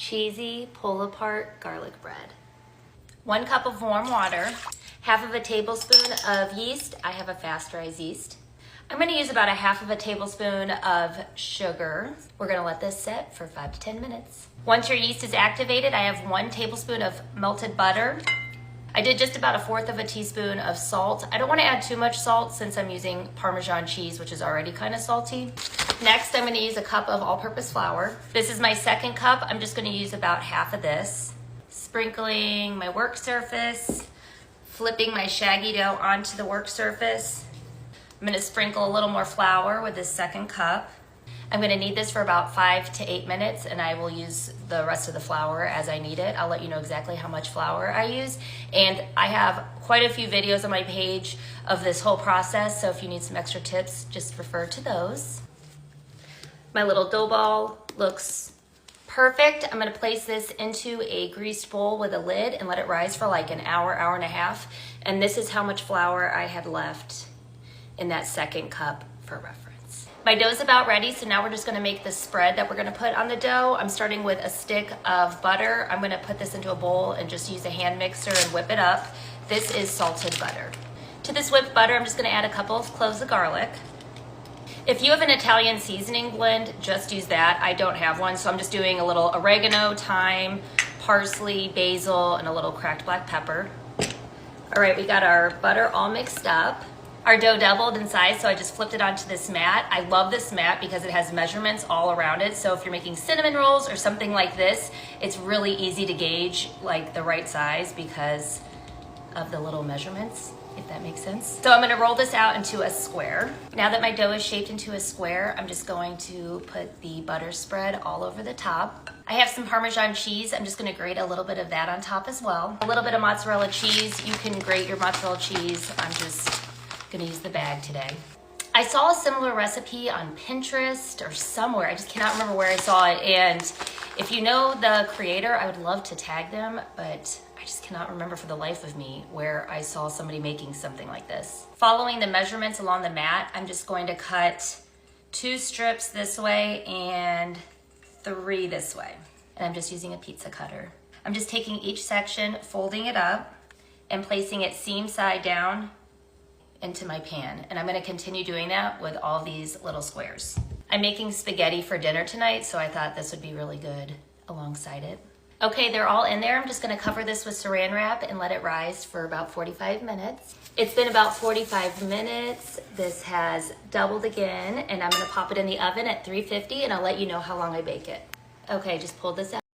cheesy pull-apart garlic bread. 1 cup of warm water, half of a tablespoon of yeast. I have a fast rise yeast. I'm gonna use about a half of a tablespoon of sugar. We're gonna let this sit for 5 to 10 minutes. Once your yeast is activated, I have 1 tablespoon of melted butter. I did just about 1/4 of a teaspoon of salt. I don't wanna add too much salt since I'm using Parmesan cheese, which is already kind of salty. Next, I'm gonna use a cup of all-purpose flour. This is my 2nd cup. I'm just gonna use about half of this. Sprinkling my work surface, flipping my shaggy dough onto the work surface. I'm gonna sprinkle a little more flour with this 2nd cup. I'm gonna knead this for about 5 to 8 minutes, and I will use the rest of the flour as I need it. I'll let you know exactly how much flour I use. And I have quite a few videos on my page of this whole process, so if you need some extra tips, just refer to those. My little dough ball looks perfect. I'm gonna place this into a greased bowl with a lid and let it rise for like an hour, hour and a half. And this is how much flour I had left in that 2nd cup for reference. My dough's about ready, so now we're just gonna make the spread that we're gonna put on the dough. I'm starting with a stick of butter. I'm gonna put this into a bowl and just use a hand mixer and whip it up. This is salted butter. To this whipped butter, I'm just gonna add a couple of cloves of garlic. If you have an Italian seasoning blend, just use that. I don't have one, so I'm just doing a little oregano, thyme, parsley, basil, and a little cracked black pepper. All right, we got our butter all mixed up. Our dough doubled in size, so I just flipped it onto this mat. I love this mat because it has measurements all around it. So if you're making cinnamon rolls or something like this, it's really easy to gauge like the right size because of the little measurements, if that makes sense. So I'm gonna roll this out into a square. Now that my dough is shaped into a square, I'm just going to put the butter spread all over the top. I have some Parmesan cheese. I'm just gonna grate a little bit of that on top as well. A little bit of mozzarella cheese. You can grate your mozzarella cheese. I'm just gonna use the bag today. I saw a similar recipe on Pinterest or somewhere. I just cannot remember where I saw it. And if you know the creator, I would love to tag them, but I just cannot remember for the life of me where I saw somebody making something like this. Following the measurements along the mat, I'm just going to cut 2 strips this way and 3 this way. And I'm just using a pizza cutter. I'm just taking each section, folding it up, and placing it seam side down into my pan. And I'm gonna continue doing that with all these little squares. I'm making spaghetti for dinner tonight, so I thought this would be really good alongside it. Okay, they're all in there. I'm just gonna cover this with saran wrap and let it rise for about 45 minutes. It's been about 45 minutes. This has doubled again, and I'm gonna pop it in the oven at 350, and I'll let you know how long I bake it. Okay, just pulled this out.